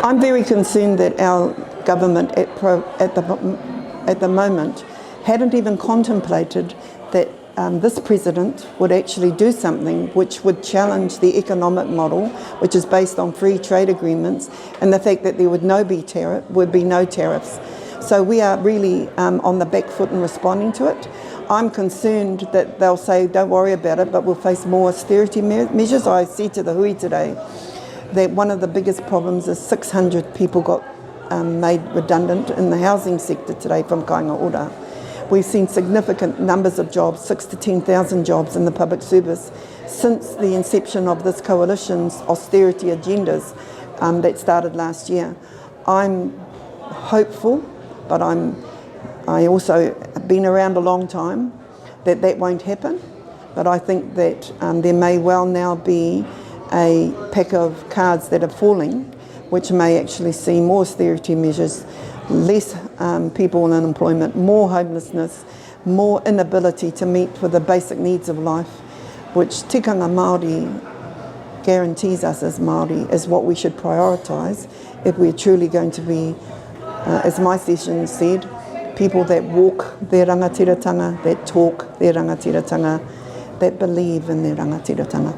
I'm very concerned that our government at the moment hadn't even contemplated that this president would actually do something which would challenge the economic model, which is based on free trade agreements, and the fact that there would be no tariffs. So we are really on the back foot in responding to it. I'm concerned that they'll say, don't worry about it, but we'll face more austerity measures. I said to the hui today that one of the biggest problems is 600 people got made redundant in the housing sector today from kāinga ora. We've seen significant numbers of jobs, 6,000 to 10,000 jobs in the public service since the inception of this coalition's austerity agendas that started last year. I'm hopeful, but I also have been around a long time, that won't happen. But I think that there may well now be a pack of cards that are falling, which may actually see more austerity measures, less people in unemployment, more homelessness, more inability to meet with the basic needs of life, which tikanga Māori guarantees us as Māori is what we should prioritise if we're truly going to be, as my session said, people that walk their rangatiratanga, that talk their rangatiratanga, that believe in their rangatiratanga.